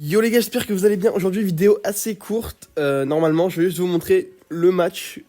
Yo les gars, j'espère que vous allez bien. Aujourd'hui, vidéo assez courte. Normalement, je vais juste vous montrer le match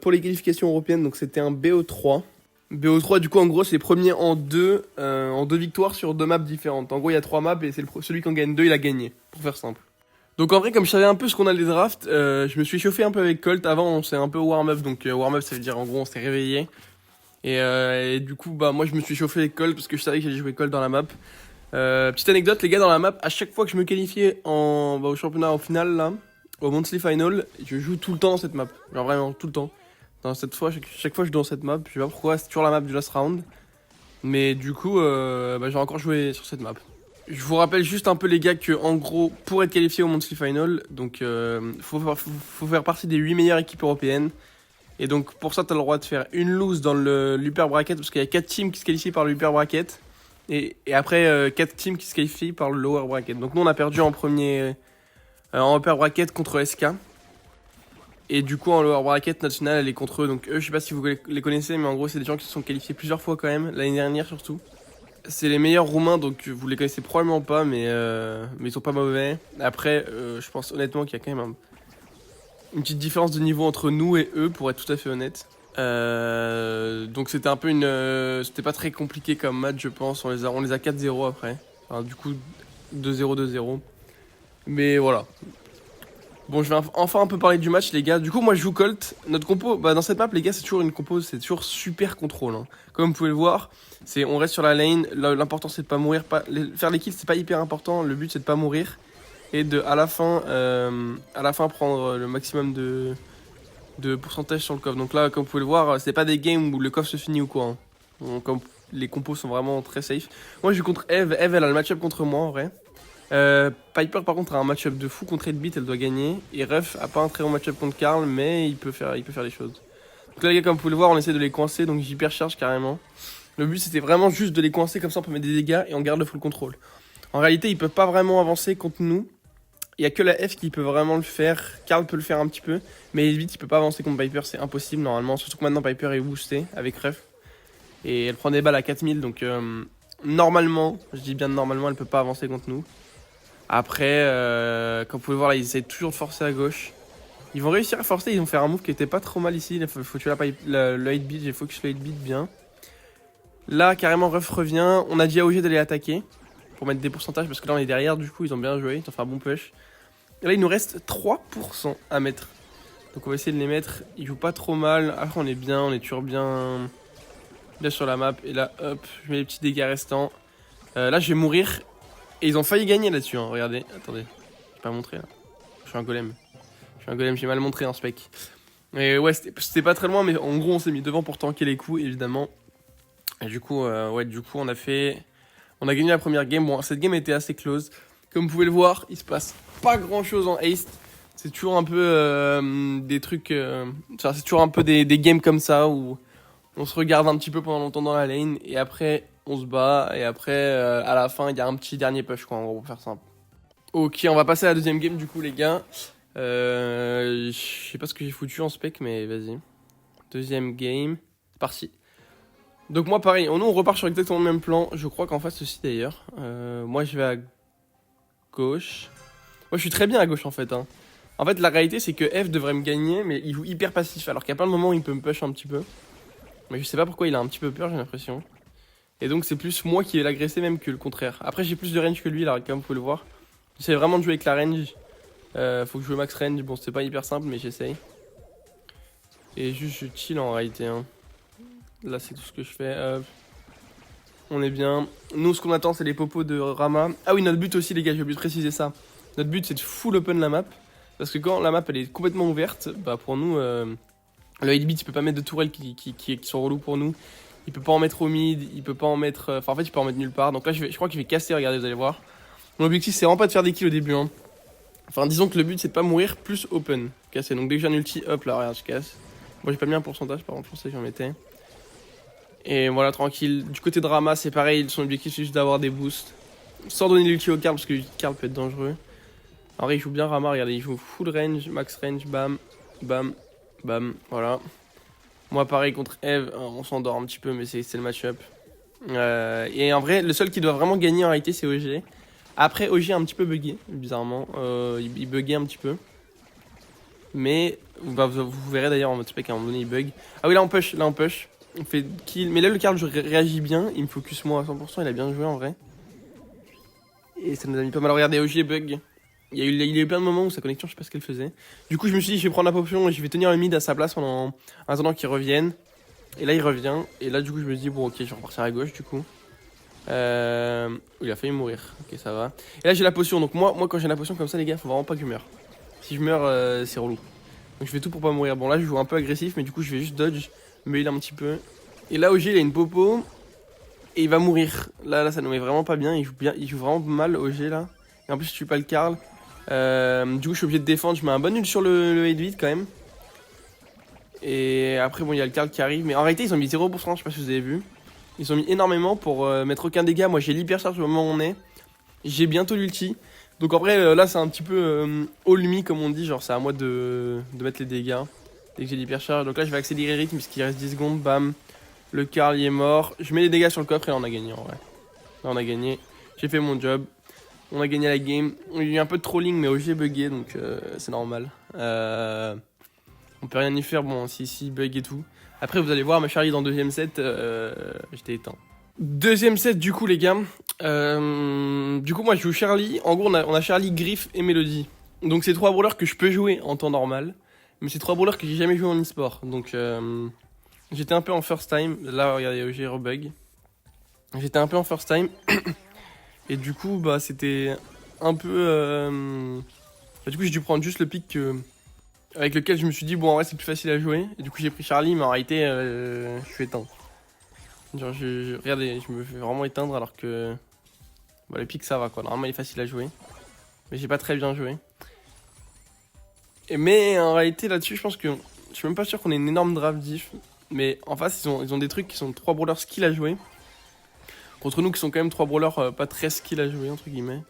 pour les qualifications européennes. Donc, c'était un BO3. BO3, du coup, en gros, c'est les premiers en deux victoires sur deux maps différentes. En gros, il y a trois maps et c'est celui qui en gagne deux, il a gagné, pour faire simple. Donc, en vrai, comme je savais un peu ce qu'on allait draft, je me suis chauffé un peu avec Colt. Avant, on s'est un peu warm-up. Donc, warm-up, ça veut dire en gros, on s'est réveillé. Et du coup, bah, moi, je me suis chauffé avec Colt parce que je savais que j'allais jouer Colt dans la map. Petite anecdote, les gars, dans la map, à chaque fois que je me qualifiais au championnat en finale, là, au Monthly Final, je joue tout le temps dans cette map. Genre vraiment, tout le temps. Chaque fois je joue dans cette map, je sais pas pourquoi, c'est toujours la map du last round. Mais du coup, j'ai encore joué sur cette map. Je vous rappelle juste un peu, les gars, que en gros, pour être qualifié au Monthly Final, donc faut faire partie des 8 meilleures équipes européennes. Et donc pour ça, t'as le droit de faire une lose dans l'upper bracket, parce qu'il y a 4 teams qui se qualifient par le upper bracket. Et après, 4 teams qui se qualifient par le lower bracket. Donc nous, on a perdu en premier en upper bracket contre SK. Et du coup, en lower bracket, notre finale, elle est contre eux. Donc eux, je sais pas si vous les connaissez, mais en gros, c'est des gens qui se sont qualifiés plusieurs fois quand même, l'année dernière surtout. C'est les meilleurs roumains, donc vous les connaissez probablement pas, mais ils sont pas mauvais. Après, je pense honnêtement qu'il y a quand même une petite différence de niveau entre nous et eux, pour être tout à fait honnête. Donc c'était un peu c'était pas très compliqué comme match, je pense. On les a 4-0 après. Enfin, du coup, 2-0, 2-0. Mais voilà. Bon, je vais enfin un peu parler du match, les gars. Du coup, moi, je joue Colt. Notre compo, bah, dans cette map, les gars, c'est toujours une compo, c'est toujours super contrôle, hein. Comme vous pouvez le voir, on reste sur la lane. L'important, c'est de pas mourir. Faire les kills, c'est pas hyper important. Le but, c'est de pas mourir. Et à la fin, prendre le maximum de pourcentage sur le coffre. Donc là, comme vous pouvez le voir, c'est pas des games où le coffre se finit ou quoi, hein. Comme les compos sont vraiment très safe. Moi, je suis contre Eve. Eve, elle a le match-up contre moi, en vrai. Piper, par contre, a un match-up de fou contre 8-bit, elle doit gagner. Et Ruff a pas un très bon match-up contre Karl, mais il peut faire des choses. Donc là, les gars, comme vous pouvez le voir, on essaie de les coincer, donc j'hypercharge carrément. Le but, c'était vraiment juste de les coincer, comme ça on peut mettre des dégâts et on garde le full control. En réalité, ils peuvent pas vraiment avancer contre nous. Il y a que la F qui peut vraiment le faire. Karl peut le faire un petit peu. Mais 8 il peut pas avancer contre Piper, c'est impossible normalement. Surtout que maintenant Piper est boostée avec Ruff. Et elle prend des balles à 4000, donc normalement, je dis bien normalement, elle peut pas avancer contre nous. Après, comme vous pouvez voir là, ils essaient toujours de forcer à gauche. Ils vont réussir à forcer, ils vont faire un move qui était pas trop mal ici. Il faut tuer le 8-bit, j'ai focus le 8-bit bien. Là, carrément, Ruff revient. On a dit à OG d'aller attaquer pour mettre des pourcentages parce que là on est derrière, du coup ils ont bien joué, ils ont fait un bon push. Et là il nous reste 3% à mettre. Donc on va essayer de les mettre, ils jouent pas trop mal. Après on est bien, on est toujours bien sur la map. Et là hop, je mets les petits dégâts restants. Là je vais mourir. Et ils ont failli gagner là-dessus, hein. Regardez, attendez, j'ai pas montré là. Je suis un golem, j'ai mal montré en spec. Mais ouais, c'était pas très loin, mais en gros on s'est mis devant pour tanker les coups évidemment. Et du coup, on a gagné la première game. Bon, cette game était assez close. Comme vous pouvez le voir, il se passe pas grand chose en haste. C'est toujours un peu des trucs. C'est toujours un peu des games comme ça où on se regarde un petit peu pendant longtemps dans la lane. Et après, on se bat. Et après, à la fin, il y a un petit dernier push, quoi, en gros, pour faire simple. Ok, on va passer à la deuxième game, du coup, les gars. Je sais pas ce que j'ai foutu en spec, mais vas-y. Deuxième game. C'est parti. Donc moi pareil, nous on repart sur exactement le même plan. Je crois qu'en face aussi d'ailleurs. Moi je vais à gauche. Moi je suis très bien à gauche en fait, hein. En fait la réalité c'est que F devrait me gagner, mais il joue hyper passif. Alors qu'il y a plein de moments où il peut me push un petit peu. Mais je sais pas pourquoi il a un petit peu peur, j'ai l'impression. Et donc c'est plus moi qui vais l'agresser même que le contraire. Après j'ai plus de range que lui là, comme vous pouvez le voir. J'essaie vraiment de jouer avec la range. Faut que je joue max range. Bon c'est pas hyper simple mais j'essaye. Et juste je chill en réalité, hein. Là c'est tout ce que je fais. On est bien. Nous ce qu'on attend c'est les popos de Rama. Ah oui, notre but aussi les gars, j'ai oublié de préciser ça. Notre but c'est de full open la map. Parce que quand la map elle est complètement ouverte, bah pour nous, le 8-bit il peut pas mettre de tourelles qui sont relous pour nous. Il peut pas en mettre au mid, il peut pas en mettre... Enfin en fait il peut en mettre nulle part. Donc là je crois qu'il va casser, regardez, vous allez voir. Mon objectif c'est vraiment pas de faire des kills au début, hein. Enfin disons que le but c'est de pas mourir plus open. Casser. Donc dès que j'ai un ulti, hop là regarde je casse. Moi j'ai pas mis un pourcentage par contre, je pensais que j'en mettais. Et voilà, tranquille. Du côté de Rama, c'est pareil, son objectif c'est juste d'avoir des boosts. Sans donner l'ulti au Karl, parce que Karl peut être dangereux. En vrai, il joue bien Rama, regardez, il joue full range, max range, bam, bam, bam, voilà. Moi, pareil, contre Eve, on s'endort un petit peu, mais c'est le match-up. Et en vrai, le seul qui doit vraiment gagner en réalité, c'est OG. Après, OG a un petit peu bugué, bizarrement. Il buguait un petit peu. Mais bah, vous verrez d'ailleurs en mode spec à un moment donné il bug. Ah oui, là on push, On fait kill. Mais là le Karl je réagis bien, il me focus moi à 100%, il a bien joué en vrai. Et ça nous a mis pas mal. Regardez, OG bug. Il y a eu plein de moments où sa connexion, je sais pas ce qu'elle faisait. Du coup, je me suis dit, je vais prendre la potion et je vais tenir le mid à sa place pendant un temps qu'il revienne. Et là, il revient. Et là, du coup, je me dis, bon, ok, je vais repartir à gauche, du coup. Il a failli mourir. Ok, ça va. Et là, j'ai la potion. Donc, moi quand j'ai la potion comme ça, les gars, faut vraiment pas que je meure. Si je meurs, c'est relou. Donc, je fais tout pour pas mourir. Bon, là, je joue un peu agressif, mais du coup, je vais juste dodge, me heal un petit peu. Et là, OG, il a une popo. Et il va mourir. Là, ça nous met vraiment pas bien. Il joue vraiment mal, OG, là. Et en plus, je tue pas le Karl. Du coup, je suis obligé de défendre. Je mets un bon nul sur le 8-8 quand même. Et après, bon, il y a le Karl qui arrive. Mais en réalité, ils ont mis 0%. Je sais pas si vous avez vu. Ils ont mis énormément pour mettre aucun dégât. Moi, j'ai l'hypercharge au moment où on est. J'ai bientôt l'ulti. Donc, en vrai, là, c'est un petit peu all me, comme on dit. Genre, c'est à moi de mettre les dégâts. Dès que j'ai l'hypercharge. Donc là, je vais accélérer le rythme puisqu'il reste 10 secondes. Bam. Le Karl, il est mort. Je mets les dégâts sur le coffre et là, on a gagné en vrai. Là, on a gagné. J'ai fait mon job. On a gagné la game. Il y a eu un peu de trolling, mais OG bugué, donc c'est normal. On peut rien y faire, bon, si bug et tout. Après, vous allez voir, ma Charlie dans le deuxième set, j'étais éteint. Deuxième set, du coup, les gars. Du coup, moi, je joue Charlie. En gros, on a Charlie, Griff et Melody. Donc, c'est 3 brawlers que je peux jouer en temps normal. Mais c'est 3 brawlers que j'ai jamais joué en e-sport. Donc, j'étais un peu en first time. Là, regardez, OG rebug. J'étais un peu en first time. Et du coup, bah, c'était un peu... Du coup, j'ai dû prendre juste le pick avec lequel je me suis dit, bon, en vrai, c'est plus facile à jouer. Et du coup, j'ai pris Charlie, mais en réalité, je suis éteint. Genre, regardez, je me fais vraiment éteindre alors que... Bah, le pick, ça va, quoi. Normalement, il est facile à jouer. Mais j'ai pas très bien joué. Mais en réalité, là-dessus, je pense que... Je suis même pas sûr qu'on ait une énorme draft diff. Mais en face, ils ont des trucs qui sont 3 brawlers skill à jouer. Contre nous qui sont quand même 3 brawlers pas très skill à jouer entre guillemets.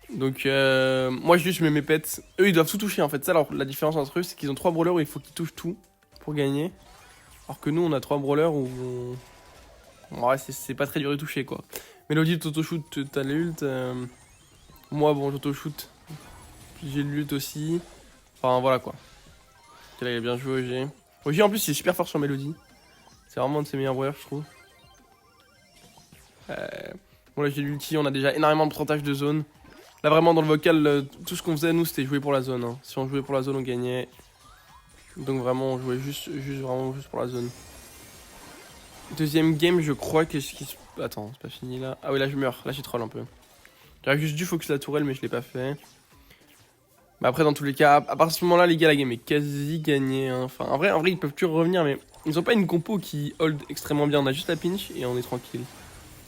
Donc moi juste je mets mes pets. Eux ils doivent tout toucher en fait. Ça alors la différence entre eux c'est qu'ils ont 3 brawlers où il faut qu'ils touchent tout pour gagner. Alors que nous on a 3 brawlers où ouais, c'est pas très dur de toucher quoi. Mélodie t'auto-shoot t'as l'ult. Moi bon j'auto-shoot. J'ai l'ult aussi. Enfin voilà quoi. Ok, là il a bien joué OG. OG en plus il est super fort sur Mélodie. C'est vraiment un de ses meilleurs brawlers je trouve. Bon là j'ai l'ulti, on a déjà énormément de pourcentage de zone. Là vraiment dans le vocal, tout ce qu'on faisait nous c'était jouer pour la zone. Hein. Si on jouait pour la zone on gagnait. Donc vraiment on jouait juste pour la zone. Deuxième game je crois que ce qui se... Attends c'est pas fini là. Ah oui là je meurs, là j'ai troll un peu. J'aurais juste dû focus la tourelle mais je l'ai pas fait. Bah après dans tous les cas, à partir de ce moment là les gars la game est quasi gagnée. Hein. Enfin en vrai ils peuvent toujours revenir mais ils ont pas une compo qui hold extrêmement bien. On a juste la pinch et on est tranquille.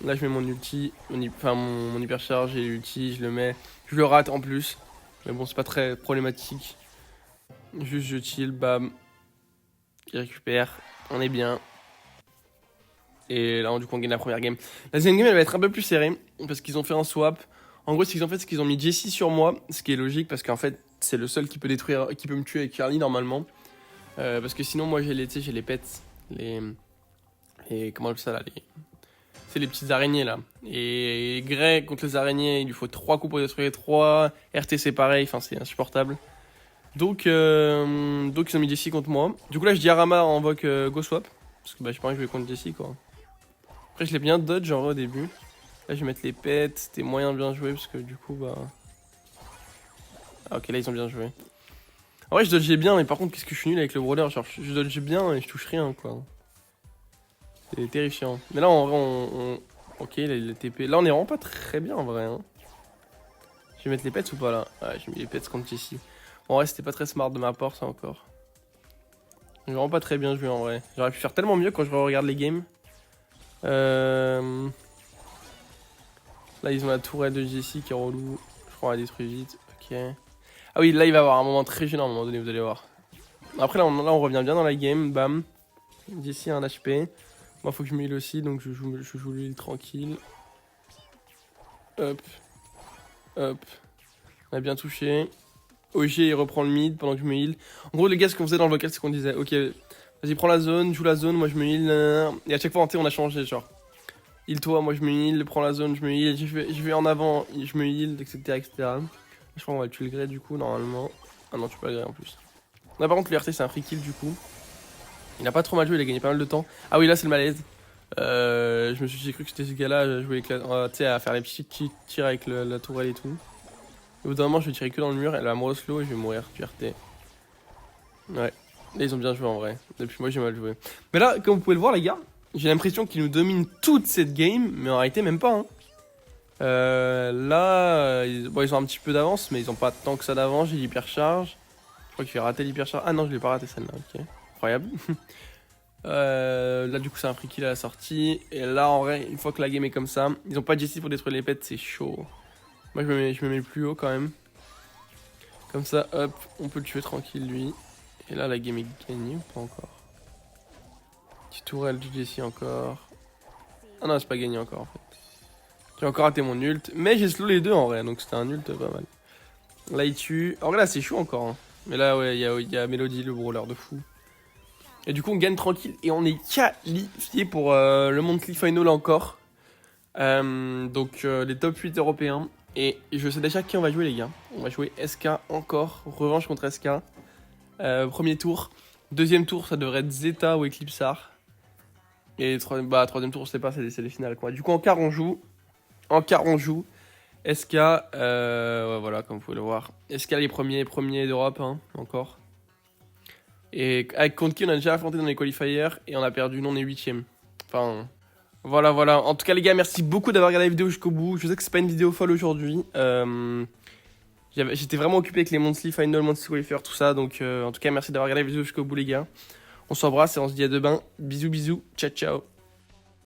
Là je mets mon ulti, mon hypercharge et l'ulti, je le mets. Je le rate en plus. Mais bon c'est pas très problématique. Juste je chill, bam. Il récupère, on est bien. Et là du coup on gagne la première game. La deuxième game elle va être un peu plus serrée. Parce qu'ils ont fait un swap. En gros ce qu'ils ont fait c'est qu'ils ont mis Jessie sur moi. Ce qui est logique parce qu'en fait c'est le seul qui peut détruire, qui peut me tuer avec Charlie normalement. Parce que sinon moi j'ai les pets. Et comment on appelle ça là c'est les petites araignées là. Et Grey contre les araignées, il lui faut 3 coups pour détruire 3. RT c'est pareil, enfin c'est insupportable. Donc ils ont mis Jessie contre moi. Du coup là je dis à Rama invoque Go Swap. Parce que bah j'ai pas envie de jouer contre Jessie quoi. Après je l'ai bien dodge en vrai au début. Là je vais mettre les pets, c'était moyen de bien jouer parce que du coup bah... Ah ok là ils ont bien joué. En vrai je dodgeais bien mais par contre qu'est-ce que je suis nul avec le brawler. Genre je dodge bien et je touche rien quoi. C'est terrifiant. Mais là, en vrai, ok, là, il est TP. Là, on est vraiment pas très bien, en vrai. Hein. Je vais mettre les pets ou pas, là? Ouais, j'ai mis les pets contre Jessie. Bon, en vrai, c'était pas très smart de ma part, ça, encore. J'ai vraiment pas très bien joué, en vrai. J'aurais pu faire tellement mieux quand je regarde les games. Là, ils ont la tourelle de Jessie qui est relou. Je crois qu'on la détruit vite. Ok. Ah oui, là, il va y avoir un moment très gênant, à un moment donné, vous allez voir. Après, là, on revient bien dans la game. Bam. Jessie a un HP. Moi faut que je m'heal aussi donc je joue l'huile tranquille. Hop. Hop. On a bien touché. OG il reprend le mid pendant que je me heal. En gros les gars ce qu'on faisait dans le vocal c'est qu'on disait ok vas-y prends la zone, joue la zone, moi je me heal. Et à chaque fois on a changé genre. Heal-toi, moi je me heal, prends la zone, je me heal, je vais en avant, je me heal, etc. etc. Je crois qu'on va tuer le gré du coup, normalement. Ah non, tu peux pas le gré en plus. Là par contre, le RT c'est un free kill du coup. Il a pas trop mal joué, il a gagné pas mal de temps. Ah oui, là c'est le malaise. J'ai cru que c'était ce gars-là, je jouais tu sais, à faire les petits tirs avec la tourelle et tout. Au bout d'un moment, je vais tirer que dans le mur, elle va me slow et je vais mourir, du RT. Ouais, là ils ont bien joué en vrai. Depuis moi j'ai mal joué. Mais là, comme vous pouvez le voir les gars, j'ai l'impression qu'ils nous dominent toute cette game, mais en réalité même pas. Hein. Là, bon, ils ont un petit peu d'avance, mais ils ont pas tant que ça d'avance. J'ai l'hypercharge. Je crois qu'il fait rater l'hypercharge. Ah non, je l'ai pas raté celle-là, ok. Incroyable. Là, du coup, c'est un free kill à la sortie. Et là, en vrai, une fois que la game est comme ça, ils ont pas de Jessie pour détruire les pets, c'est chaud. Moi, je me mets plus haut quand même. Comme ça, hop, on peut le tuer tranquille, lui. Et là, la game est gagnée ou pas encore? Petit tourelle du Jessie encore. Ah non, c'est pas gagné encore en fait. J'ai encore raté mon ult, mais j'ai slow les deux en vrai, donc c'était un ult pas mal. Là il tue. En vrai là c'est chaud encore. Hein. Mais là ouais, il y a Melody, le brawler de fou. Et du coup on gagne tranquille et on est qualifié pour le Monthly Final encore. Donc les top 8 européens. Et je sais déjà qui on va jouer les gars. On va jouer SK encore, revanche contre SK. Premier tour. Deuxième tour ça devrait être Zeta ou Eclipsar. Et troisième tour, je sais pas, c'est les finales quoi. Du coup, en quart, on joue. En quart, on joue. SK, ouais, voilà, comme vous pouvez le voir. SK, les premiers d'Europe, hein, encore. Et avec contre qui on a déjà affronté dans les qualifiers et on a perdu, nous on est 8ème. Enfin, voilà, voilà. En tout cas, les gars, merci beaucoup d'avoir regardé la vidéo jusqu'au bout. Je sais que c'est pas une vidéo folle aujourd'hui. J'étais vraiment occupé avec les Monthly Final, Monthly Qualifier, tout ça. Donc, en tout cas, merci d'avoir regardé la vidéo jusqu'au bout, les gars. On s'embrasse et on se dit à demain. Bisous, bisous. Ciao, ciao.